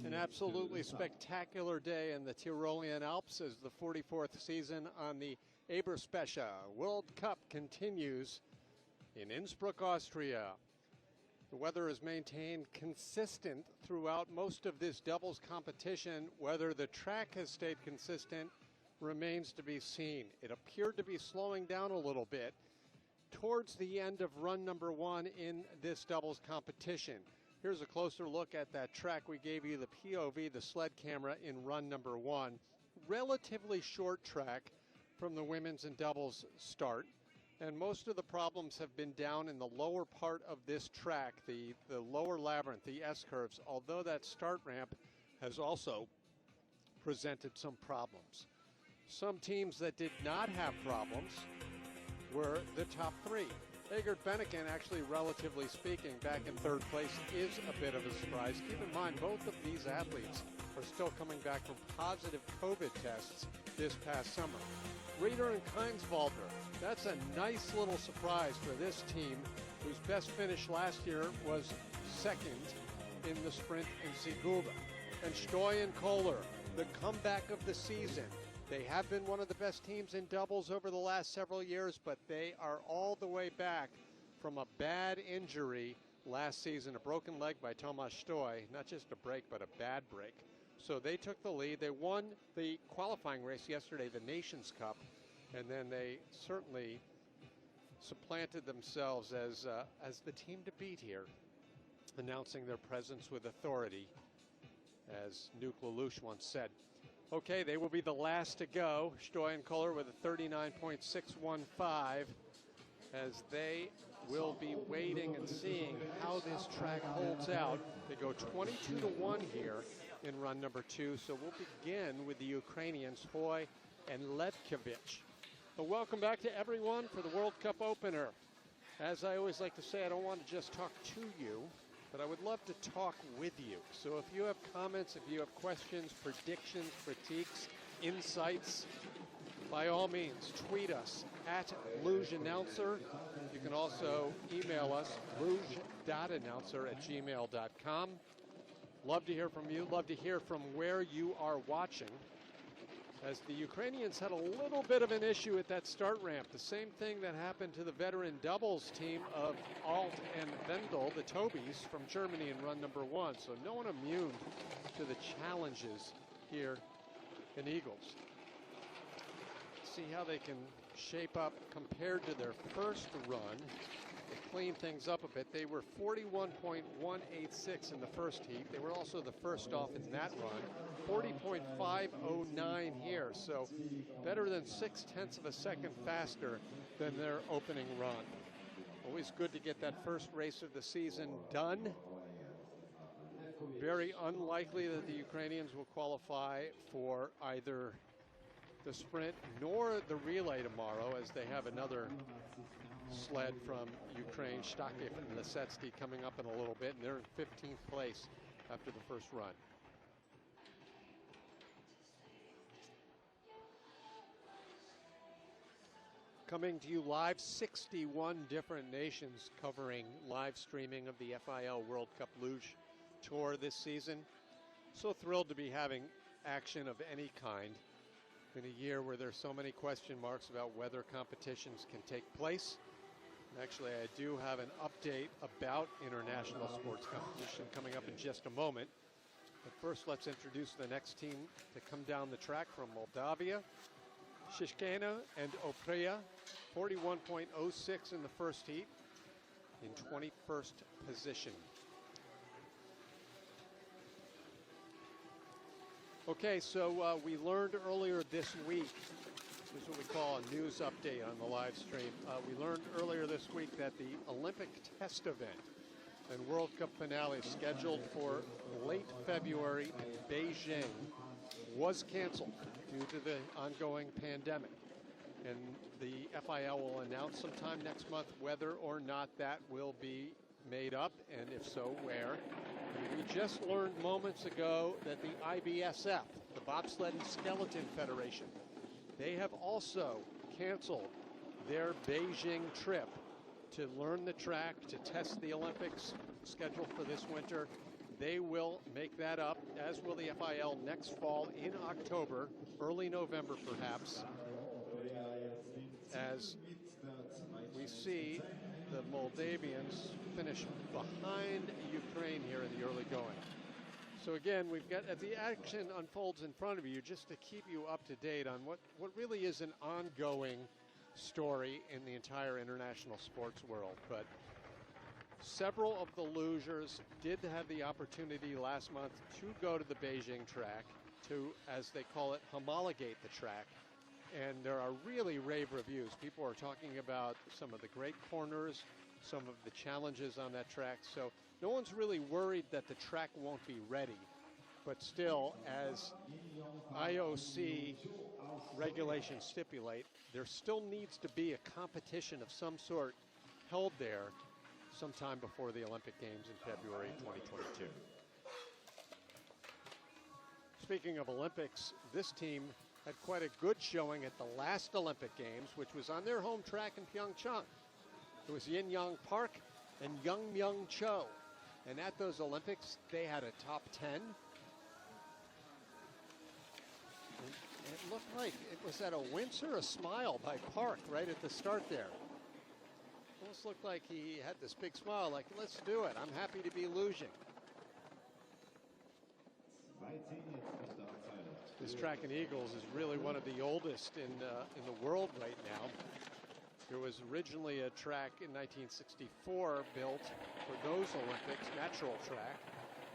An absolutely spectacular day in the Tyrolean Alps as the 44th season on the Eberspecher World Cup continues in Innsbruck, Austria. The weather is maintained consistent throughout most of this doubles competition. Whether the track has stayed consistent remains to be seen. It appeared to be slowing down a little bit towards the end of run number one in this doubles competition. Here's a closer look at that track. We gave you the POV, the sled camera, in run number one. Relatively short track from the women's and doubles start. And most of the problems have been down in the lower part of this track, the lower labyrinth, the S-curves, although that start ramp has also presented some problems. Some teams that did not have problems were the top three. Egert Benneken, actually, relatively speaking, back in third place is a bit of a surprise. Keep in mind, both of these athletes are still coming back from positive COVID tests this past summer. Reeder and Keinswalder, that's a nice little surprise for this team, whose best finish last year was second in the sprint in Sigulda. And Stoy and Kohler, the comeback of the season. They have been one of the best teams in doubles over the last several years, but they are all the way back from a bad injury last season, a broken leg by Tomas Stoy, not just a break, but a bad break. So they took the lead. They won the qualifying race yesterday, the Nations Cup, and then they certainly supplanted themselves as the team to beat here, announcing their presence with authority, as Nuke Lelouch once said. Okay, they will be the last to go. Stoy and Kohler with a 39.615, as they will be waiting and seeing how this track holds out. They go 22-1 here in run number two, so we'll begin with the Ukrainians, Hoy and Levkevich. Well, welcome back to everyone for the World Cup opener. As I always like to say, I don't want to just talk to you, but I would love to talk with you. So if you have comments, if you have questions, predictions, critiques, insights, by all means, tweet us at Luge Announcer. You can also email us, luge.announcer@gmail.com. Love to hear from you. Love to hear from where you are watching, as the Ukrainians had a little bit of an issue at that start ramp. The same thing that happened to the veteran doubles team of AUT and Wendel, the Tobys from Germany, in run number one. So no one immune to the challenges here in Eagles. See how they can shape up compared to their first run. They clean things up a bit. They were 41.186 in the first heat. They were also the first off in that run. 40.509 here, so better than 0.6 of a second faster than their opening run. Always good to get that first race of the season done. Very unlikely that the Ukrainians will qualify for either the sprint nor the relay tomorrow, as they have another sled from Ukraine, Shtakev and Lisetsky, coming up in a little bit, and they're in 15th place after the first run. Coming to you live, 61 different nations covering live streaming of the FIL World Cup Luge Tour this season. So thrilled to be having action of any kind in a year where there's so many question marks about whether competitions can take place. And actually, I do have an update about international sports competition coming up in just a moment. But first, let's introduce the next team to come down the track from Moldavia. Shishkina and Oprea, 41.06 in the first heat, in 21st position. Okay, so we learned earlier this week, this is what we call a news update on the live stream. We learned earlier this week that the Olympic test event and World Cup finale scheduled for late February in Beijing was canceled due to the ongoing pandemic. And the FIL will announce sometime next month whether or not that will be made up, and if so, where. We just learned moments ago that the IBSF, the Bobsled and Skeleton Federation, they have also canceled their Beijing trip to learn the track, to test the Olympics scheduled for this winter. They will make that up, as will the FIL next fall in October, early November perhaps, as we see the Moldavians finish behind Ukraine here in the early going. So again, we've got, as the action unfolds in front of you, just to keep you up to date on what really is an ongoing story in the entire international sports world. But several of the losers did have the opportunity last month to go to the Beijing track to, as they call it, homologate the track. And there are really rave reviews. People are talking about some of the great corners, some of the challenges on that track. So no one's really worried that the track won't be ready. But still, as IOC regulations stipulate, there still needs to be a competition of some sort held there sometime before the Olympic Games in February 2022. Speaking of Olympics, this team had quite a good showing at the last Olympic Games, which was on their home track in Pyeongchang. It was Yin Yang Park and Youngmyeong Cho. And at those Olympics, they had a top 10. And it looked like it was at a wince or a smile by Park right at the start there. Almost looked like he had this big smile, like, let's do it. I'm happy to be losing. This Track and Eagles is really one of the oldest in the world right now. There was originally a track in 1964 built for those Olympics, natural track.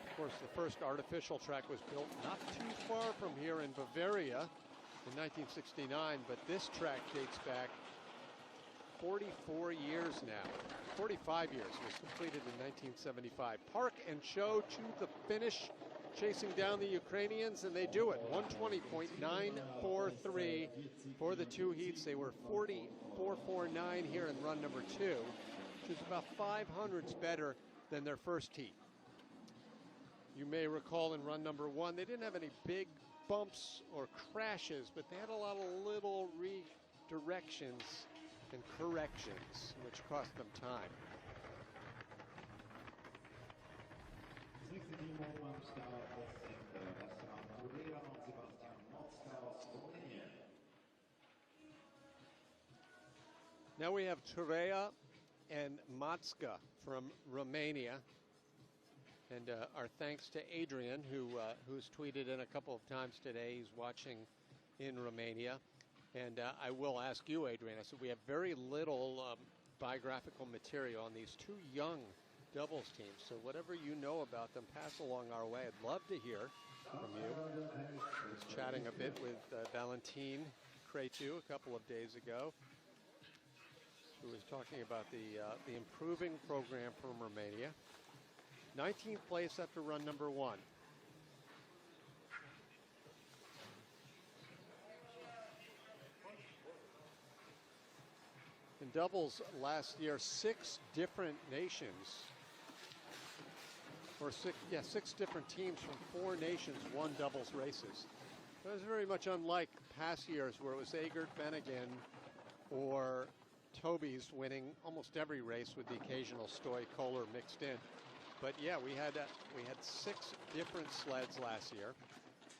Of course, the first artificial track was built not too far from here in Bavaria in 1969, but this track dates back 44 years now. 45 years. It was completed in 1975. Park and Cho to the finish, chasing down the Ukrainians, and they do it. 120.943 for the two heats. They were 44.49 here in run number 2, which is about 500ths better than their first heat. You may recall in run number 1, they didn't have any big bumps or crashes, but they had a lot of little redirections and corrections, which cost them time. Now we have Turea and Matska from Romania. And our thanks to Adrian, who's tweeted in a couple of times today. He's watching in Romania. And I will ask you, Adrian, I said we have very little biographical material on these two young doubles teams. So whatever you know about them, pass along our way. I'd love to hear from you. I was chatting a bit with Valentin Cretu a couple of days ago, who was talking about the improving program from Romania. 19th place after run number 1. In doubles last year, 6 different nations, or 6 different teams from 4 nations won doubles races. That was very much unlike past years where it was Egert Bennigan or Toby's winning almost every race with the occasional Stoy Kohler mixed in. But yeah, we had 6 different sleds last year.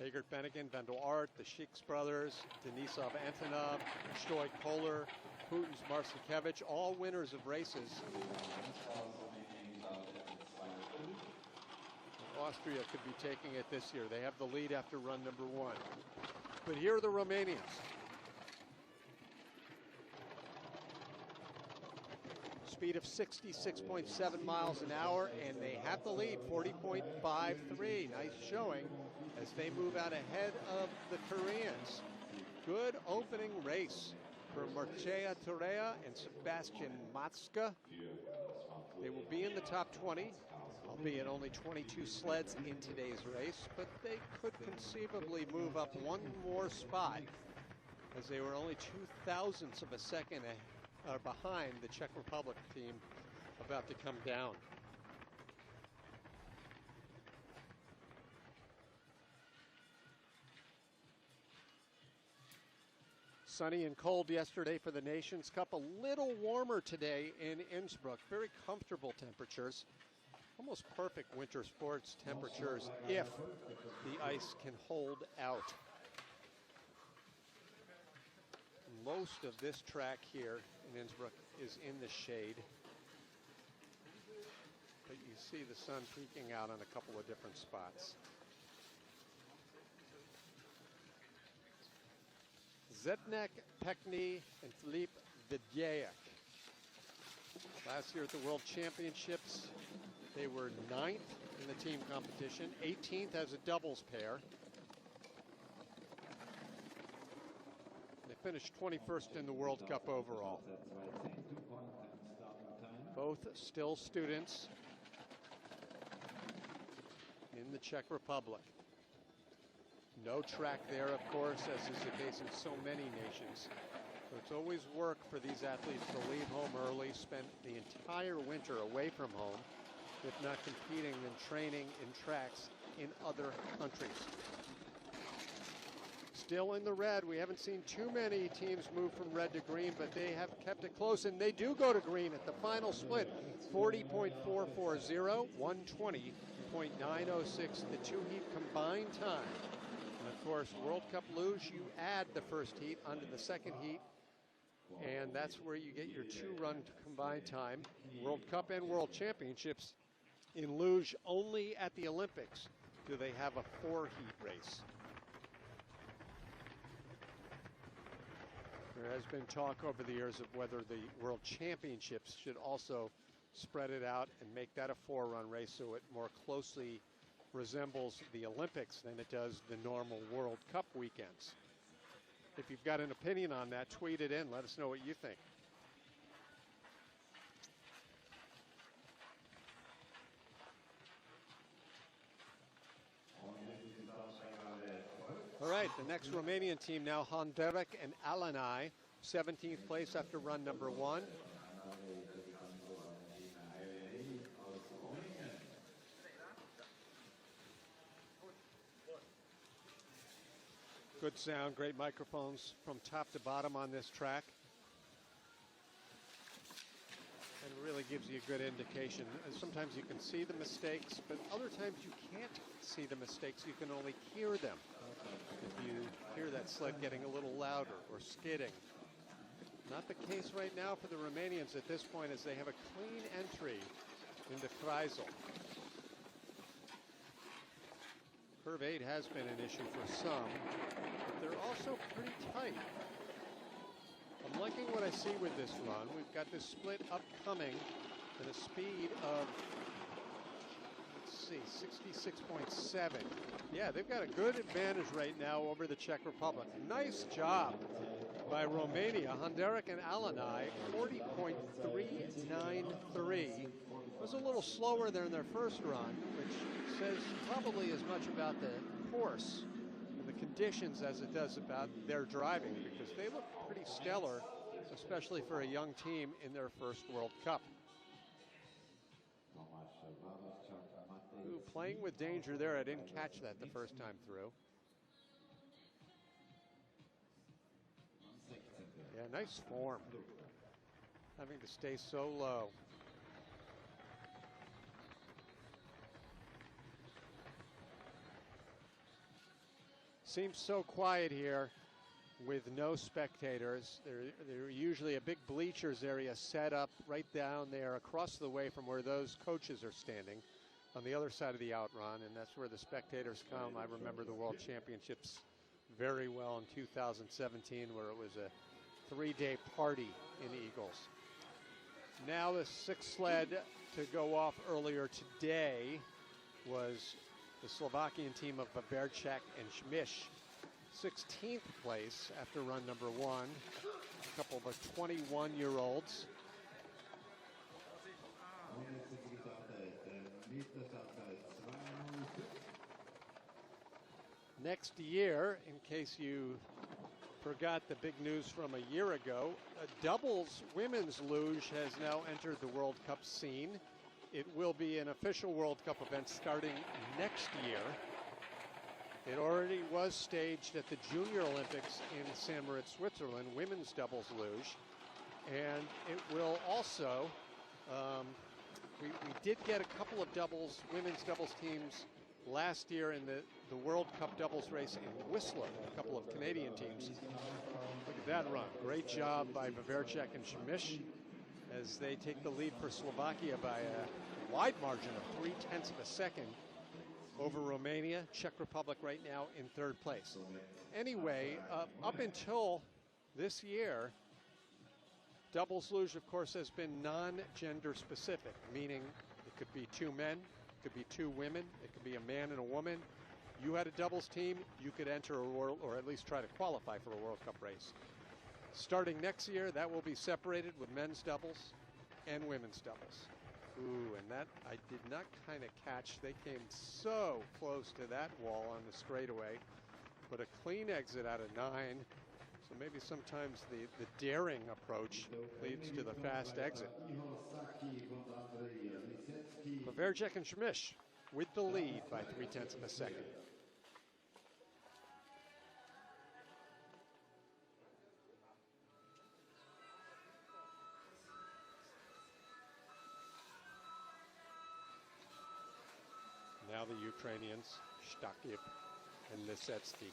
Egert Bennigan, Vendel Art, the Sheiks brothers, Denisov Antonov, Stoy Kohler, Putin's Marcinkiewicz, all winners of races. Austria could be taking it this year. They have the lead after run number 1. But here are the Romanians. Speed of 66.7 miles an hour, and they have the lead, 40.53. Nice showing as they move out ahead of the Koreans. Good opening race for Mircea Turea and Sebastian Matska. They will be in the top 20, albeit only 22 sleds in today's race, but they could conceivably move up one more spot, as they were only 0.02 of a second behind the Czech Republic team about to come down. Sunny and cold yesterday for the Nations Cup. A little warmer today in Innsbruck. Very comfortable temperatures. Almost perfect winter sports temperatures if the ice can hold out. Most of this track here in Innsbruck is in the shade. But you see the sun peeking out on a couple of different spots. Zednek Pekny and Filip Vidjak. Last year at the World Championships, they were 9th in the team competition, 18th as a doubles pair. They finished 21st in the World Cup overall. Both still students in the Czech Republic. No track there, of course, as is the case in so many nations. So it's always work for these athletes to leave home early, spend the entire winter away from home, if not competing and training in tracks in other countries. Still in the red. We haven't seen too many teams move from red to green, but they have kept it close, and they do go to green at the final split. 40.440, 120.906, the two-heat combined time. And of course, World Cup Luge, you add the first heat onto the second heat, and that's where you get your two-run combined time. World Cup and World Championships in Luge, only at the Olympics do they have a four-heat race. There has been talk over the years of whether the World Championships should also spread it out and make that a four-run race so it more closely resembles the Olympics than it does the normal World Cup weekends. If you've got an opinion on that, tweet it in. Let us know what you think. All right, the next Romanian team now, Honderek and Alanai, 17th place after run number 1. Good sound, great microphones from top to bottom on this track. And really gives you a good indication. And sometimes you can see the mistakes, but other times you can't see the mistakes, you can only hear them. If you hear that sled getting a little louder or skidding. Not the case right now for the Romanians at this point, as they have a clean entry into Kreisel. Curve 8 has been an issue for some, but they're also pretty tight. I'm liking what I see with this run. We've got this split upcoming at a speed of, let's see, 66.7. Yeah, they've got a good advantage right now over the Czech Republic. Nice job by Romania. Honderek and Alanai, 40.393. Was a little slower than their first run, which says probably as much about the course and the conditions as it does about their driving, because they look pretty stellar, especially for a young team in their first World Cup. Ooh, playing with danger there. I didn't catch that the first time through. Yeah, nice form. Having to stay so low. Seems so quiet here with no spectators. There are usually a big bleachers area set up right down there across the way from where those coaches are standing on the other side of the outrun, and that's where the spectators come. I remember the World Championships very well in 2017, where it was a 3-day party in Eagles. Now the sixth sled to go off earlier today was the Slovakian team of Baberčák and Šmiš, 16th place after run number 1. A couple of 21-year-olds. Next year, in case you forgot the big news from a year ago, a doubles women's luge has now entered the World Cup scene. It will be an official World Cup event starting next year. It already was staged at the Junior Olympics in St. Moritz, Switzerland, women's doubles luge. And it will also, we did get a couple of women's doubles teams last year in the World Cup doubles race in Whistler, a couple of Canadian teams. Look at that run. Great job by Vaverchek and Šimiš as they take the lead for Slovakia by a wide margin of 0.3 of a second over Romania. Czech Republic right now in third place. Anyway, up until this year, doubles luge, of course, has been non-gender specific, meaning it could be two men, it could be two women, it could be a man and a woman. You had a doubles team, you could enter a world, or at least try to qualify for a World Cup race. Starting next year, that will be separated with men's doubles and women's doubles. Ooh, and that I did not kind of catch. They came so close to that wall on the straightaway, but a clean exit out of 9. So maybe sometimes the daring approach leads to the fast exit. Vaverchek and Šimiš with the lead by 0.3 of a second. Now the Ukrainians, Shtakib and Lisetsky.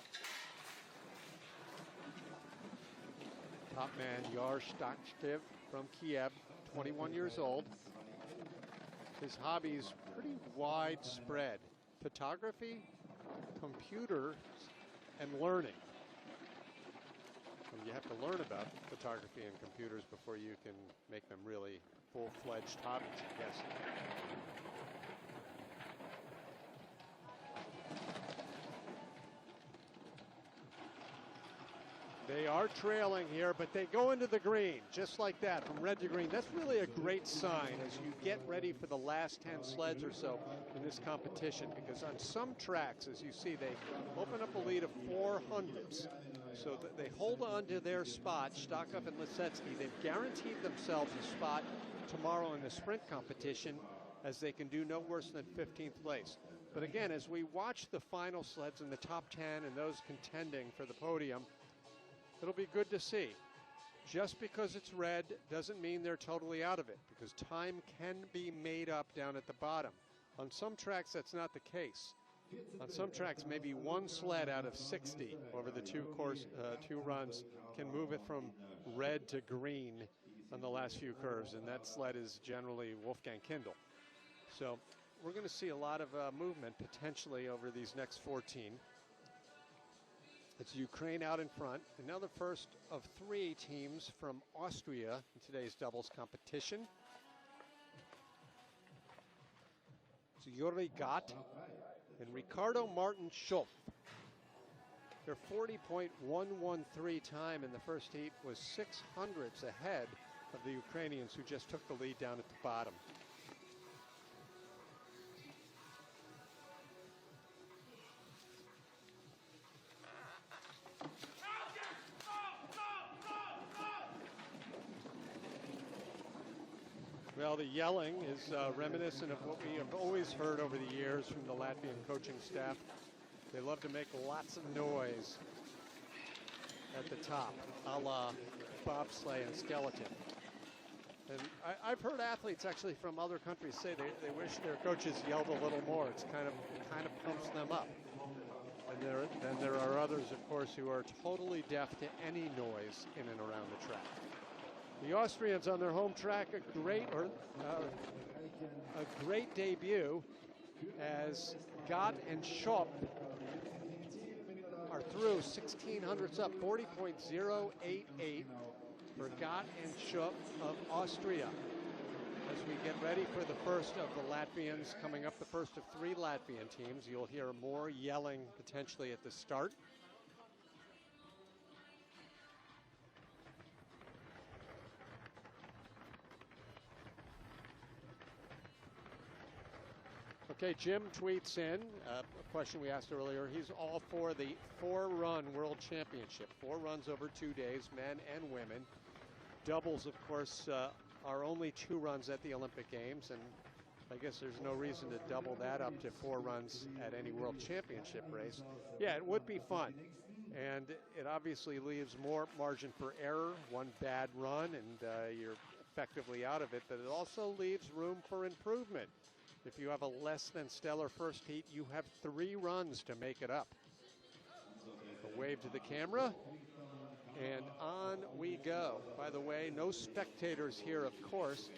Top man Yar Shtakib from Kiev, 21 years old. His hobbies pretty widespread: photography, computers, and learning. And you have to learn about photography and computers before you can make them really full-fledged hobbies, I guess. They are trailing here, but they go into the green, just like that, from red to green. That's really a great sign as you get ready for the last 10 sleds or so in this competition, because on some tracks, as you see, they open up a lead of 400s. So that they hold on to their spot, Shtakov and Lisetsky. They've guaranteed themselves a spot tomorrow in the sprint competition, as they can do no worse than 15th place. But again, as we watch the final sleds in the top 10 and those contending for the podium, it'll be good to see. Just because it's red doesn't mean they're totally out of it, because time can be made up down at the bottom. On some tracks, that's not the case. On some tracks, maybe one sled out of 60 over the two runs can move it from red to green on the last few curves, and that sled is generally Wolfgang Kindl. So we're going to see a lot of movement potentially over these next 14. It's Ukraine out in front. And now the first of 3 teams from Austria in today's doubles competition. It's Yuri Gott and Ricardo Martin Schulp. Their 40.113 time in the first heat was 600ths ahead of the Ukrainians, who just took the lead down at the bottom. Well, the yelling is reminiscent of what we have always heard over the years from the Latvian coaching staff. They love to make lots of noise at the top, a la bobsleigh and skeleton. And I've heard athletes actually from other countries say they wish their coaches yelled a little more. It kind of pumps them up. And then there are others, of course, who are totally deaf to any noise in and around the track. The Austrians on their home track, a great debut, as Gott and Schulp are through 1600ths up, 40.088 for Gott and Schulp of Austria. As we get ready for the first of the Latvians, coming up the first of 3 Latvian teams, you'll hear more yelling potentially at the start. Okay, Jim tweets in a question we asked earlier. He's all for the 4-run World Championship. 4 runs over 2 days, men and women. Doubles, of course, are only 2 runs at the Olympic Games. And I guess there's no reason to double that up to 4 runs at any World Championship race. Yeah, it would be fun. And it obviously leaves more margin for error, one bad run, and you're effectively out of it. But it also leaves room for improvement. If you have a less than stellar first heat, you have 3 runs to make it up. A wave to the camera, and on we go. By the way, no spectators here, of course.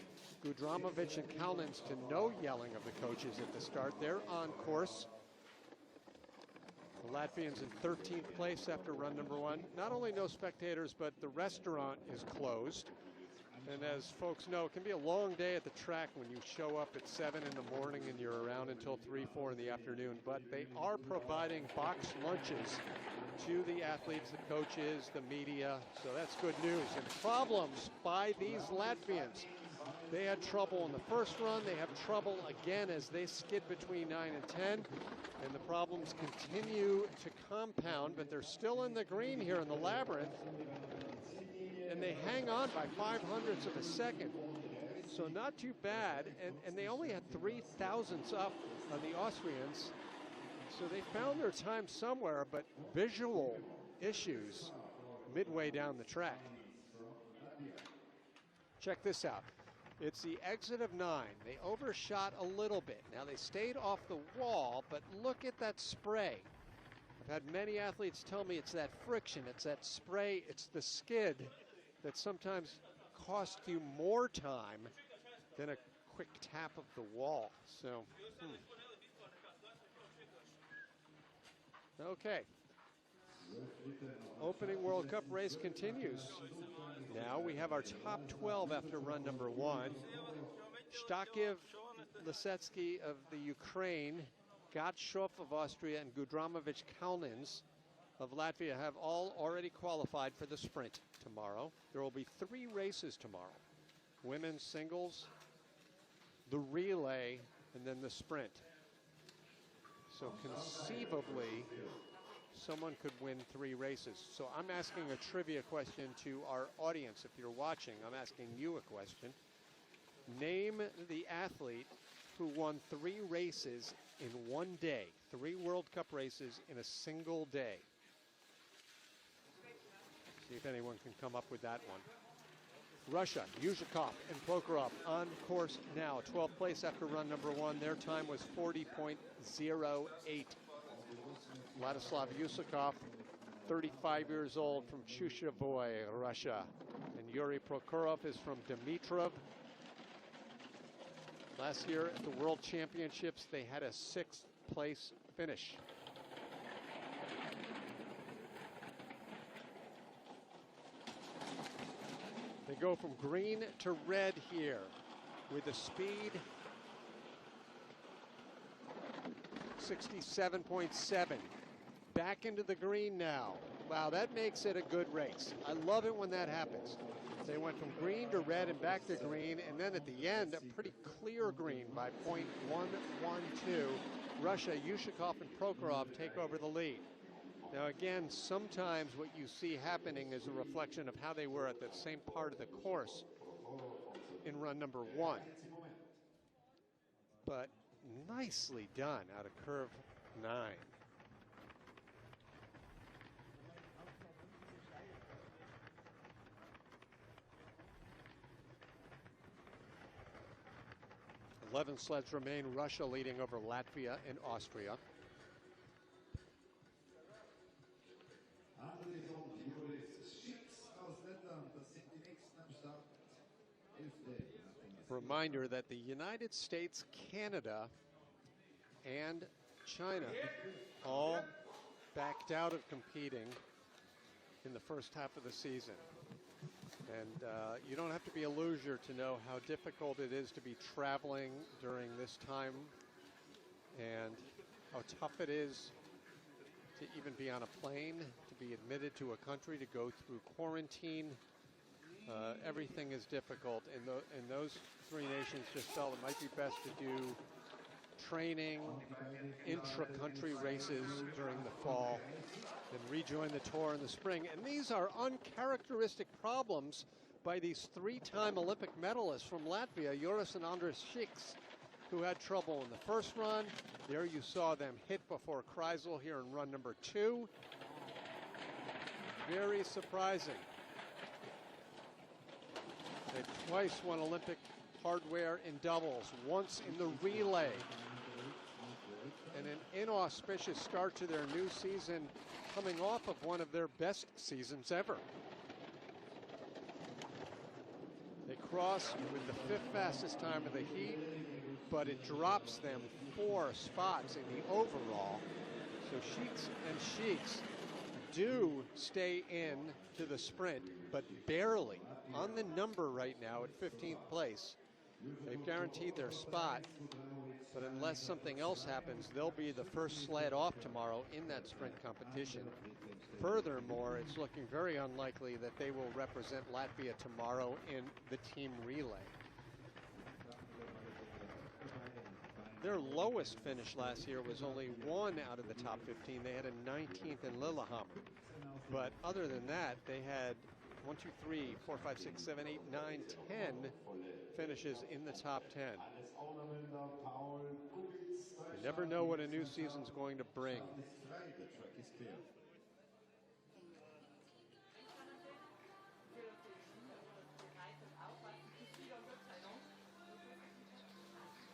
Gudramovic and Kalnins to no yelling of the coaches at the start. They're on course. The Latvians in 13th place after run number 1. Not only no spectators, but the restaurant is closed. And as folks know, it can be a long day at the track when you show up at 7 in the morning and you're around until 3, 4 in the afternoon. But they are providing box lunches to the athletes, the coaches, the media. So that's good news. And problems by these Latvians. They had trouble in the first run. They have trouble again as they skid between 9 and 10. And the problems continue to compound, but they're still in the green here in the labyrinth. And they hang on by 0.05 of a second. So not too bad. And they only had 3 thousandths up on the Austrians. So they found their time somewhere, but visual issues midway down the track. Check this out. It's the exit of 9. They overshot a little bit. Now they stayed off the wall, but look at that spray. I've had many athletes tell me it's that friction, it's that spray, it's the skid that sometimes costs you more time than a quick tap of the wall. So, Okay. Opening World Cup race continues. Now we have our top 12 after run number 1. Shtakiv, Lisetsky of the Ukraine, Gatshov of Austria, and Gudramovic Kalnins of Latvia have all already qualified for the sprint tomorrow. There will be 3 races tomorrow. Women's singles, the relay, and then the sprint. So conceivably, someone could win 3 races. So I'm asking a trivia question to our audience. If you're watching, I'm asking you a question. Name the athlete who won 3 races in one day. 3 World Cup races in a single day. See if anyone can come up with that one. Russia, Yuzhakov and Prokhorov on course now. 12th place after run number 1. Their time was 40.08. Vladislav Yuzhakov, 35 years old, from Chushevoy, Russia. And Yuri Prokhorov is from Dmitrov. Last year at the World Championships, they had a 6th place finish. They go from green to red here with a speed 67.7. Back into the green now. Wow, that makes it a good race. I love it when that happens. They went from green to red and back to green, and then at the end, a pretty clear green by .112. Russia, Yushakov, and Prokhorov take over the lead. Now again, sometimes what you see happening is a reflection of how they were at the same part of the course in run number 1. But nicely done out of curve 9. Eleven sleds remain. Russia leading over Latvia and Austria. Reminder that the United States, Canada, and China all backed out of competing in the first half of the season. And you don't have to be a luger to know how difficult it is to be traveling during this time and how tough it is to even be on a plane, to be admitted to a country, to go through quarantine. Everything is difficult, and those 3 nations just felt it might be best to do training, intra-country races during the fall, and rejoin the tour in the spring. And these are uncharacteristic problems by these 3-time Olympic medalists from Latvia, Joris and Andris Šiks. who had trouble in the first run. There you saw them hit before Kreisel here in run number 2. Very surprising. They twice won Olympic hardware in doubles, once in the relay. And an inauspicious start to their new season, coming off of one of their best seasons ever. They cross with the 5th fastest time of the heat, but it drops them 4 spots in the overall. So Sheets and Sheets do stay in to the sprint, but barely. On the number right now at 15th place. They've guaranteed their spot, but unless something else happens, they'll be the first sled off tomorrow in that sprint competition. Furthermore, it's looking very unlikely that they will represent Latvia tomorrow in the team relay. Their lowest finish last year was only 1 out of the top 15. They had a 19th in Lillehammer. But other than that, they had 1, 2, 3, 4, 5, 6, 7, 8, 9, 10 finishes in the top 10. You never know what a new season's going to bring.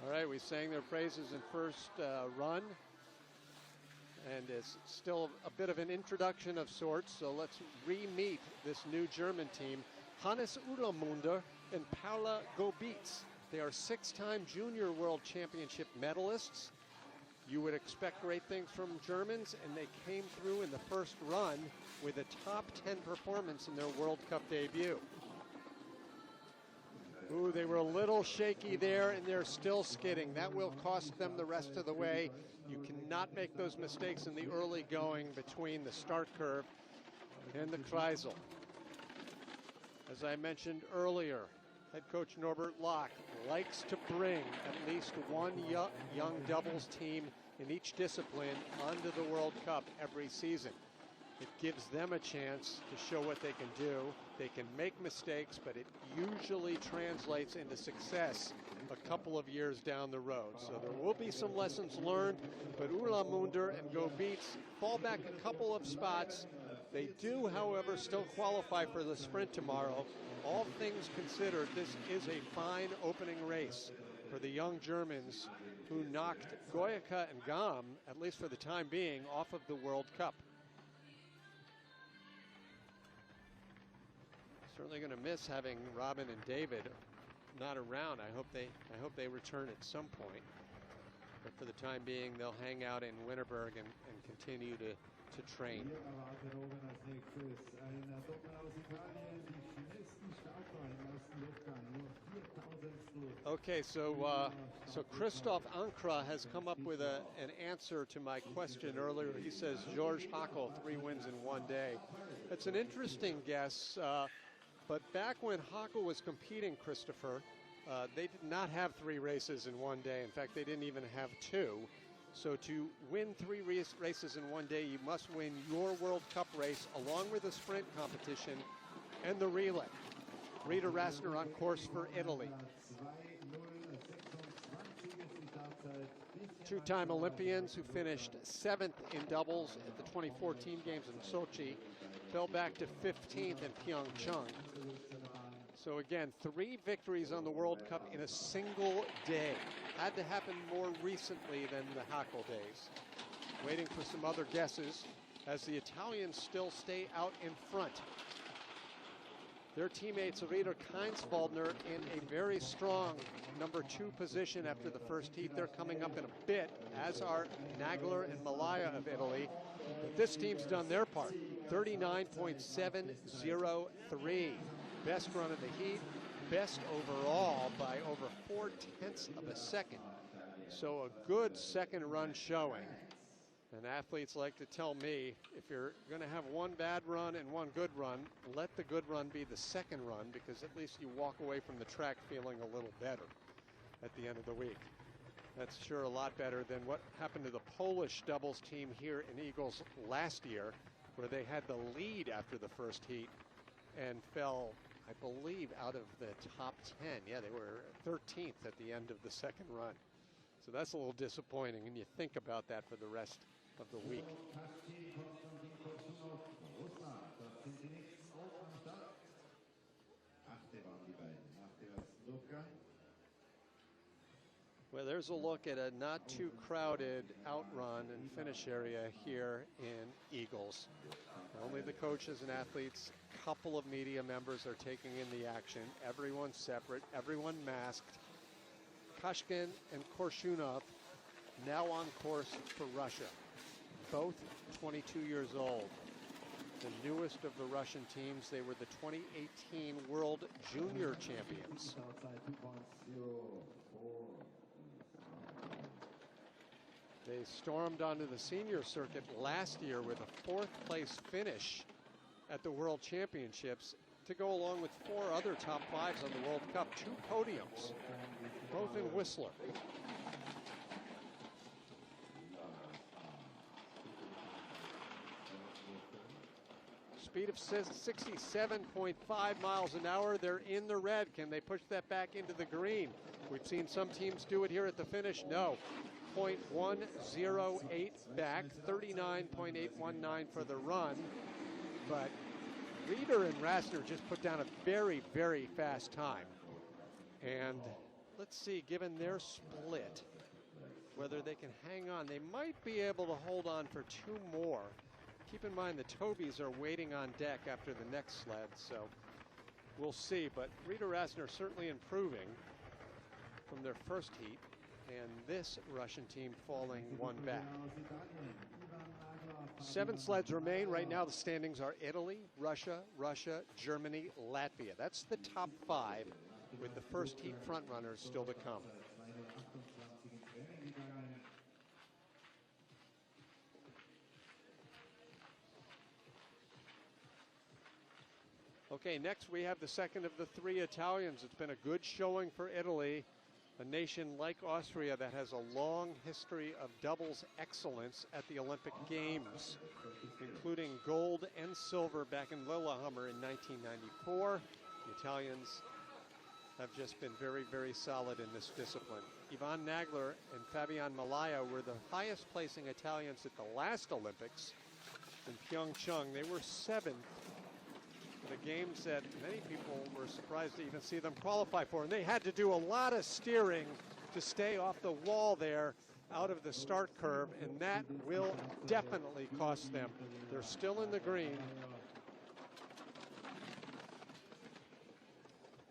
All right, we sang their praises in first run. And it's still a bit of an introduction of sorts, so let's re-meet this new German team. Hannes Uhlamunder and Paula Gobitz. They are 6-time Junior World Championship medalists. You would expect great things from Germans, and they came through in the first run with a top 10 performance in their World Cup debut. Ooh, they were a little shaky there, and they're still skidding. That will cost them the rest of the way. You cannot make those mistakes in the early going between the start curve and the Kreisel. As I mentioned earlier, head coach Norbert Locke likes to bring at least one young doubles team in each discipline onto the World Cup every season. It gives them a chance to show what they can do. They can make mistakes, but it usually translates into success a couple of years down the road. So there will be some lessons learned, but Uhlamunder and Gobitz fall back a couple of spots. They do, however, still qualify for the sprint tomorrow. All things considered, this is a fine opening race for the young Germans who knocked Goyaka and Gam, at least for the time being, off of the World Cup. Certainly going to miss having Robin and David not around. I hope they return at some point. But for the time being, they'll hang out in Winterberg and continue to train. Okay, so Christoph Ankra has come up with an answer to my question earlier. He says George Hackl, 3 wins in 1 day. That's an interesting guess. But back when Hackl was competing, Christopher, they did not have 3 races in 1 day. In fact, they didn't even have 2. So to win 3 races in 1 day, you must win your World Cup race along with the sprint competition and the relay. Rita Rassner on course for Italy. 2-time Olympians who finished 7th in doubles at the 2014 games in Sochi, fell back to 15th in Pyeongchang. So again, 3 victories on the World Cup in a single day. Had to happen more recently than the Hackl days. Waiting for some other guesses as the Italians still stay out in front. Their teammates Rita Keinswaldner in a very strong number 2 position after the first heat. They're coming up in a bit, as are Nagler and Malaya of Italy. But this team's done their part. 39.703. Best run of the heat, best overall by over 0.4 of a second. So a good second run showing. And athletes like to tell me, if you're going to have one bad run and one good run, let the good run be the second run, because at least you walk away from the track feeling a little better at the end of the week. That's sure a lot better than what happened to the Polish doubles team here in Eagles last year, where they had the lead after the first heat and fell, I believe, out of the top 10. Yeah, they were 13th at the end of the second run. So that's a little disappointing, and you think about that for the rest of the week. Well, there's a look at a not too crowded outrun and finish area here in Eagles. Only the coaches and athletes, a couple of media members are taking in the action. Everyone's separate, everyone masked. Kashkin and Korshunov now on course for Russia, both 22 years old. The newest of the Russian teams, they were the 2018 World Junior Champions. They stormed onto the senior circuit last year with a 4th place finish at the World Championships to go along with 4 other top 5s on the World Cup, 2 podiums, both in Whistler. Speed of 67.5 miles an hour. They're in the red. Can they push that back into the green? We've seen some teams do it here at the finish. No. 0.108 back, 39.819 for the run. But Reeder and Rassner just put down a very, very fast time. And let's see, given their split, whether they can hang on. They might be able to hold on for 2 more. Keep in mind the Tobies are waiting on deck after the next sled, so we'll see. But Reeder Rassner certainly improving from their first heat, and this Russian team falling 1 back. 7 sleds remain. Right now the standings are Italy, Russia, Germany, Latvia. That's the top 5, with the first heat front runners still to come. Okay, next we have the second of the 3 Italians. It's been a good showing for Italy, a nation like Austria that has a long history of doubles excellence at the Olympic Games, including gold and silver back in Lillehammer in 1994. The Italians have just been very, very solid in this discipline. Ivan Nagler and Fabian Malaya were the highest placing Italians at the last Olympics in Pyeongchang. They were 7th. The games that many people were surprised to even see them qualify for. And they had to do a lot of steering to stay off the wall there out of the start curve, and that will definitely cost them. They're still in the green.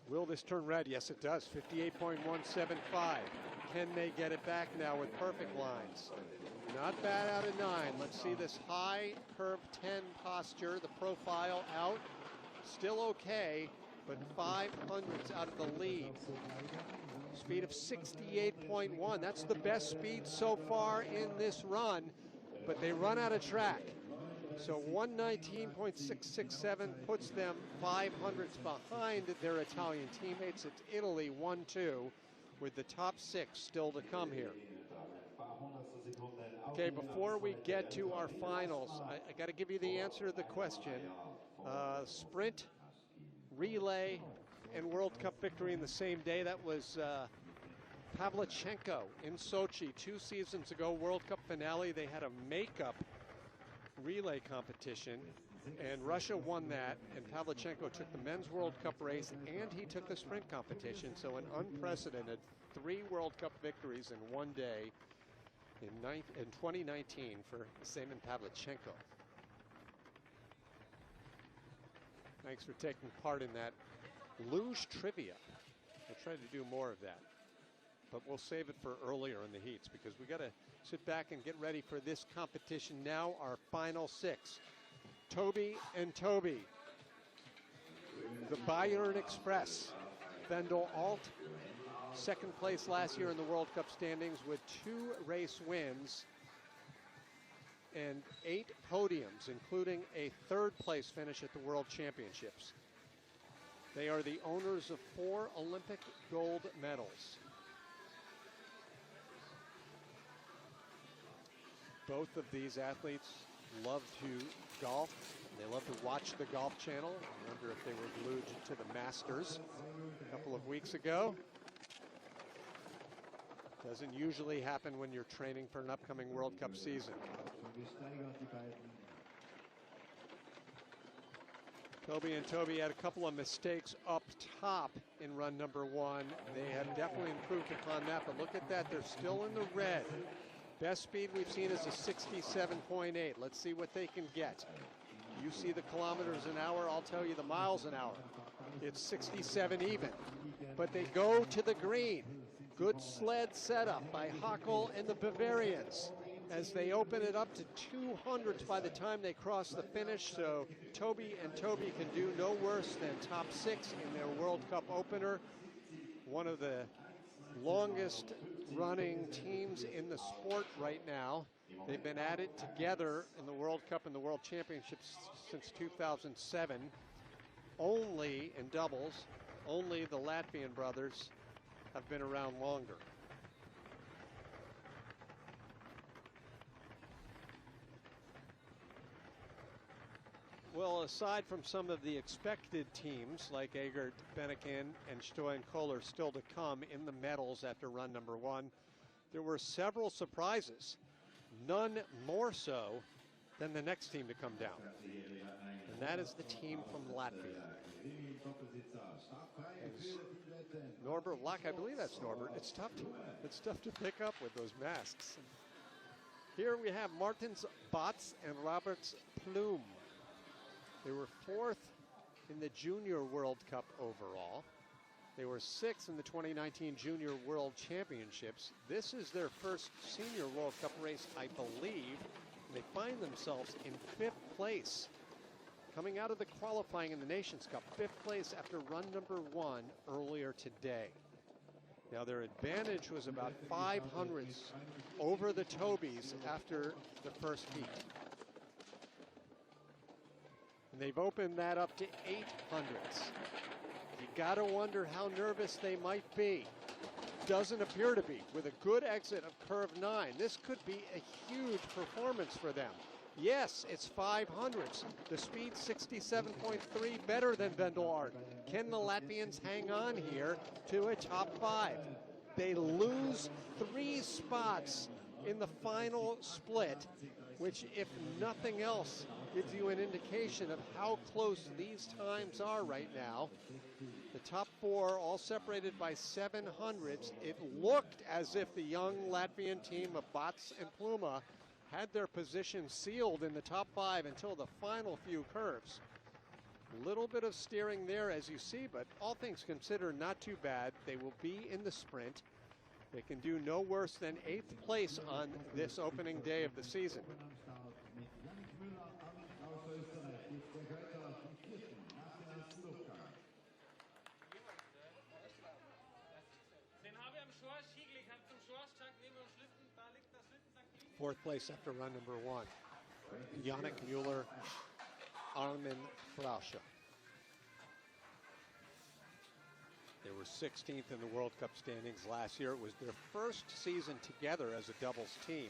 Will this turn red? Yes, it does. 58.175. Can they get it back now with perfect lines? Not bad out of 9. Let's see this high curve 10 posture, the profile out. Still okay, but 500ths out of the lead. Speed of 68.1. That's the best speed so far in this run, but they run out of track. So 119.667 puts them 500ths behind their Italian teammates. It's Italy 1-2 with the top 6 still to come here. Okay, before we get to our finals, I got to give you the answer to the question. Sprint, relay, and World Cup victory in the same day. That was Pavlichenko in Sochi 2 seasons ago. World Cup finale. They had a makeup relay competition, and Russia won that, and Pavlichenko took the men's World Cup race, and he took the sprint competition. So an unprecedented 3 World Cup victories in one day in 2019 for Semen Pavlichenko. Thanks for taking part in that luge trivia. We'll try to do more of that, but we'll save it for earlier in the heats because we got to sit back and get ready for this competition now. Our final 6, Toby and Toby, the Bayern Express, Vendel Alt, 2nd place last year in the World Cup standings with 2 race wins and 8 podiums, including a 3rd place finish at the World Championships. They are the owners of 4 Olympic gold medals. Both of these athletes love to golf. They love to watch the Golf Channel. I wonder if they were glued to the Masters a couple of weeks ago. Doesn't usually happen when you're training for an upcoming World Cup season. Toby had a couple of mistakes up top in run number 1. They have definitely improved upon that, but look at that, they're still in the red. Best speed we've seen is a 67.8. Let's see what they can get. You see the kilometers an hour, I'll tell you the miles an hour. It's 67 even, but they go to the green. Good sled setup by Hockel and the Bavarians as they open it up to 200s by the time they cross the finish. So Toby can do no worse than top 6 in their World Cup opener. One of the longest running teams in the sport right now. They've been at it together in the World Cup and the World Championships since 2007. Only in doubles, only the Latvian brothers have been around longer. Well, aside from some of the expected teams like Egert, Bennekin, and Stoyan-Kohler still to come in the medals after run number 1, there were several surprises. None more so than the next team to come down. And that is the team from Latvia. Norbert Lach, I believe that's Norbert. It's tough to pick up with those masks. Here we have Martins Botts and Roberts Plume. They were 4th in the Junior World Cup overall. They were 6th in the 2019 Junior World Championships. This is their first Senior World Cup race, I believe. And they find themselves in 5th place. Coming out of the qualifying in the Nations Cup, 5th place after run number 1 earlier today. Now their advantage was about 500ths over the Tobys after the first heat. And they've opened that up to 800ths. You gotta wonder how nervous they might be. Doesn't appear to be. With a good exit of curve 9, this could be a huge performance for them. Yes, it's 500ths. The speed 67.3, better than Vendelart. Can the Latvians hang on here to a top 5? They lose 3 spots in the final split, which, if nothing else, gives you an indication of how close these times are right now. The top 4 all separated by 700ths. It looked as if the young Latvian team of Botts and Pluma had their position sealed in the top 5 until the final few curves. A little bit of steering there, as you see, but all things considered, not too bad. They will be in the sprint. They can do no worse than 8th place on this opening day of the season. Fourth place after run number 1. Yannick Mueller, Armin Frauscher. They were 16th in the World Cup standings last year. It was their first season together as a doubles team,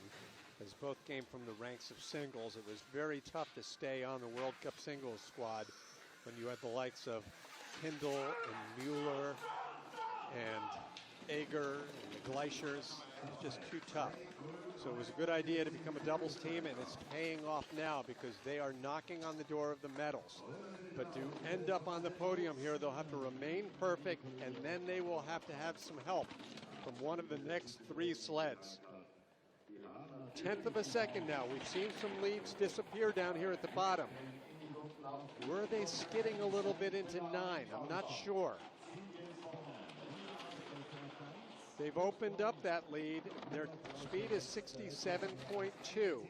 as both came from the ranks of singles. It was very tough to stay on the World Cup singles squad when you had the likes of Hindle and Mueller and Eger and the Gleichers. It was just too tough. So it was a good idea to become a doubles team, and it's paying off now because they are knocking on the door of the medals. But to end up on the podium here, they'll have to remain perfect, and then they will have to have some help from one of the next 3 sleds. 1/10 of a second now. We've seen some leads disappear down here at the bottom. Were they skidding a little bit into 9? I'm not sure. They've opened up that lead. Their speed is 67.2.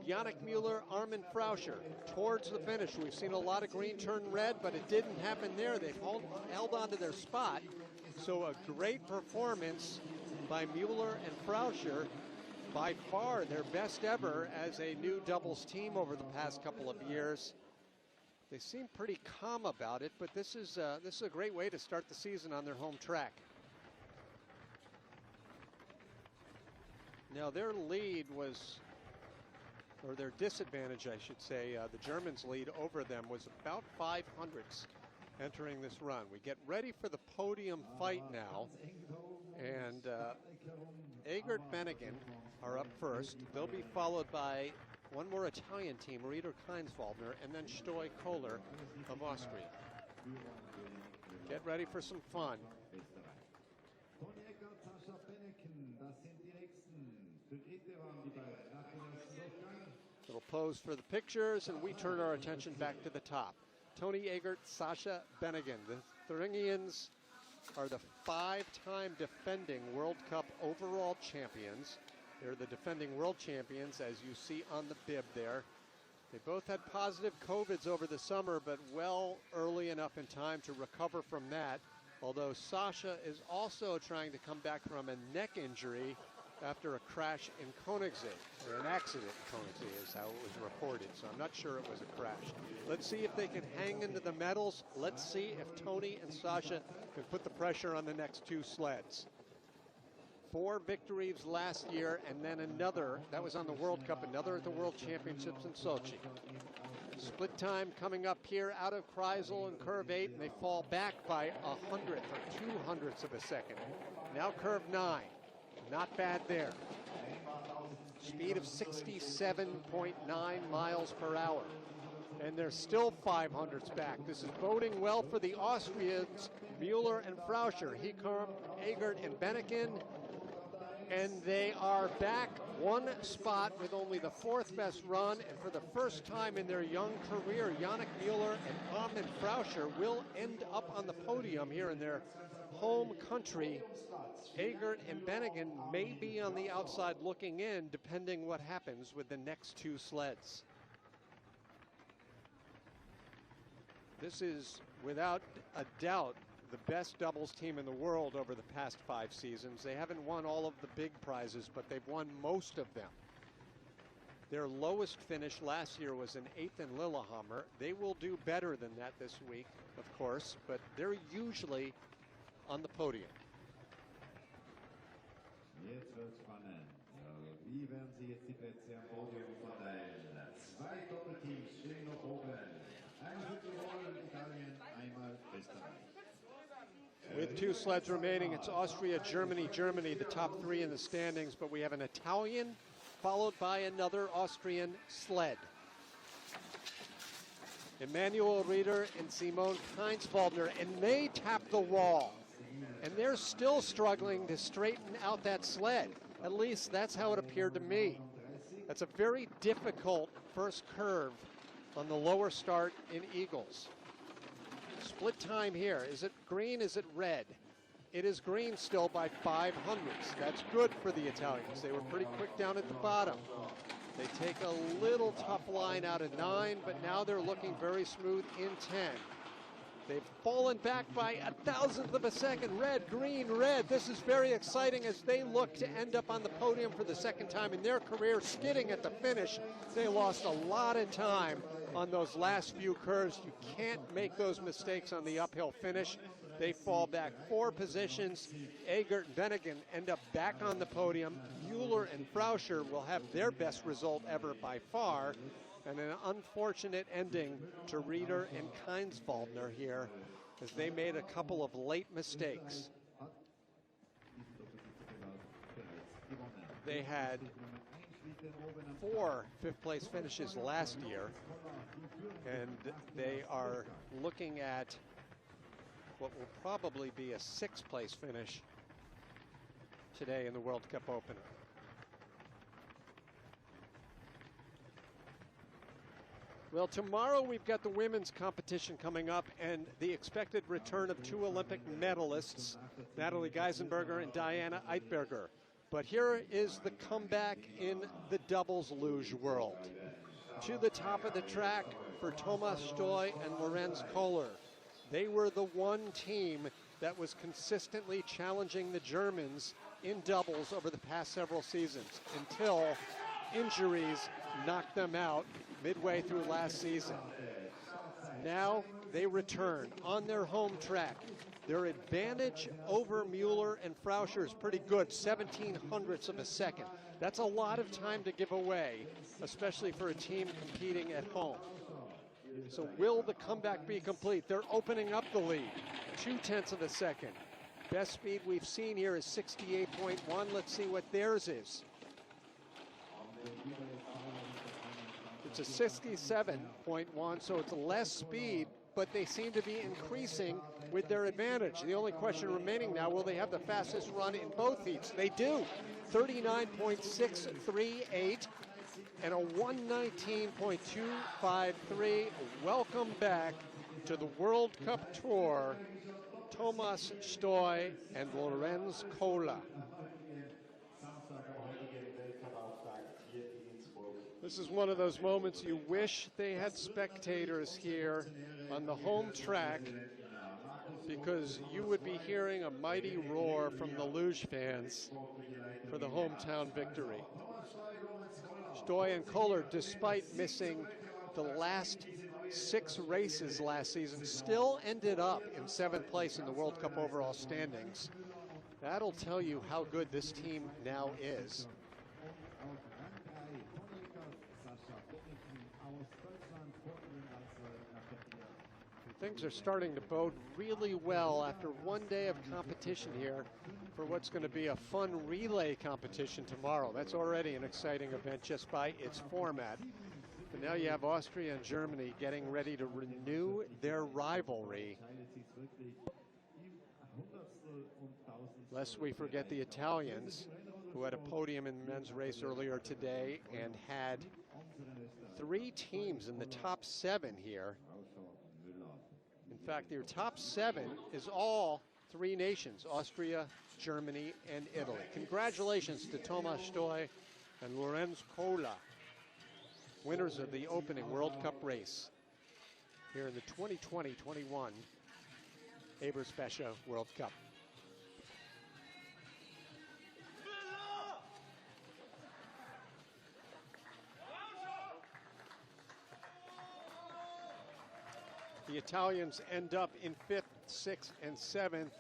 Yannick Mueller, Armin Frauscher towards the finish. We've seen a lot of green turn red, but it didn't happen there. They've held on to their spot. So a great performance by Mueller and Frauscher. By far their best ever as a new doubles team over the past couple of years. They seem pretty calm about it, but this is a great way to start the season on their home track. Now their lead was, or their disadvantage I should say, the Germans' lead over them was about 500ths entering this run. We get ready for the podium fight now, and Egert Bennigan are up first. They'll be followed by one more Italian team, Rieder Kleinswaldner, and then Stoy Kohler of Austria. Get ready for some fun. Little pose for the pictures, and we turn our attention back to the top. Tony Egert, Sascha Bennigan. The Thuringians are the 5-time defending World Cup overall champions. They're the defending world champions, as you see on the bib there. They both had positive COVIDs over the summer, but well early enough in time to recover from that. Although Sascha is also trying to come back from a neck injury after a crash in Königssee, or an accident in Königssee is how it was reported, so I'm not sure it was a crash. Let's see if they can hang into the medals. Let's see if Tony and Sascha can put the pressure on the next two sleds. 4 victories last year, and then another, that was on the World Cup, another at the World Championships in Sochi. Split time coming up here out of Kreisel and curve 8, and they fall back by 100th or 200ths of a second. Now curve 9. Not bad there. Speed of 67.9 miles per hour. And they're still 500ths back. This is boding well for the Austrians, Müller and Frauscher. Hikam, Egert, and Bennigan. And they are back one spot with only the 4th best run. And for the first time in their young career, Yannick Müller and Armin Frauscher will end up on the podium here in their home country. Egert and Bennigan may be on the outside looking in, depending what happens with the next two sleds. This is, without a doubt, the best doubles team in the world over the past 5 seasons. They haven't won all of the big prizes, but they've won most of them. Their lowest finish last year was an 8th in Lillehammer. They will do better than that this week, of course, but they're usually on the podium. Jetzt wird spannend. Wie werden Sie jetzt die Plätze am Podium verteilen? 2 Doppelteams stehen noch oben. Einmal Südtirol, Italien, einmal Österreich. With 2 sleds remaining, it's Austria, Germany, Germany, the top 3 in the standings, but we have an Italian followed by another Austrian sled. Emanuel Rieder and Simone Kleinswaldner, and they tap the wall. And they're still struggling to straighten out that sled. At least that's how it appeared to me. That's a very difficult first curve on the lower start in Eagles. Split time here. Is it green? Is it red? It is green still by 500ths. That's good for the Italians. They were pretty quick down at the bottom. They take a little tough line out of 9, but now they're looking very smooth in 10. They've fallen back by 1,000th of a second. Red, green, red. This is very exciting as they look to end up on the podium for the second time in their career, skidding at the finish. They lost a lot of time on those last few curves. You can't make those mistakes on the uphill finish. They fall back 4 positions. Egert and Bennigan end up back on the podium. Müller and Frauscher will have their best result ever by far. And an unfortunate ending to Rieder and Kleinswaldner here, as they made a couple of late mistakes. They had 4 fifth-place finishes last year, and they are looking at what will probably be a 6th-place finish today in the World Cup opener. Well, tomorrow we've got the women's competition coming up and the expected return of 2 Olympic medalists, Natalie Geisenberger and Diana Eitberger. But here is the comeback in the doubles luge world. To the top of the track for Thomas Stoy and Lorenz Kohler. They were the one team that was consistently challenging the Germans in doubles over the past several seasons until injuries knocked them out midway through last season. Now they return on their home track. Their advantage over Müller and Frauscher is pretty good, 1700ths of a second. That's a lot of time to give away, especially for a team competing at home. So will the comeback be complete? They're opening up the lead, 0.2 of a second. Best speed we've seen here is 68.1. Let's see what theirs is. It's a 67.1, so it's less speed, but they seem to be increasing with their advantage. The only question remaining now, will they have the fastest run in both heats? They do. 39.638 and a 119.253. Welcome back to the World Cup Tour, Thomas Stoy and Lorenz Kohler. This is one of those moments you wish they had spectators here on the home track, because you would be hearing a mighty roar from the Luge fans for the hometown victory. Stoy and Kohler, despite missing the last 6 races last season, still ended up in 7th place in the World Cup overall standings. That'll tell you how good this team now is. Things are starting to bode really well after one day of competition here for what's going to be a fun relay competition tomorrow. That's already an exciting event just by its format. But now you have Austria and Germany getting ready to renew their rivalry. Lest we forget the Italians, who had a podium in the men's race earlier today and had 3 teams in the top 7 here. In fact, their top 7 is all 3 nations: Austria, Germany, and Italy. Congratulations to Thomas Stoy and Lorenz Kohler, winners of the opening World Cup race here in the 2020-21 Eberspecher World Cup. The Italians end up in 5th, 6th, and 7th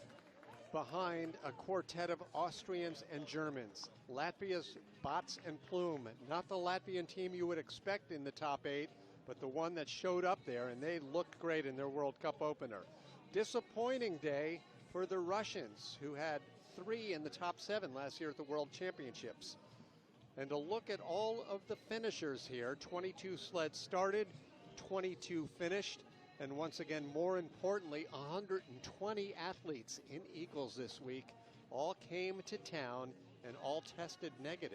behind a quartet of Austrians and Germans. Latvia's Bots and Plume, not the Latvian team you would expect in the top 8, but the one that showed up there, and they looked great in their World Cup opener. Disappointing day for the Russians, who had 3 in the top 7 last year at the World Championships. And to look at all of the finishers here, 22 sleds started, 22 finished. And once again, more importantly, 120 athletes in equals this week all came to town and all tested negative.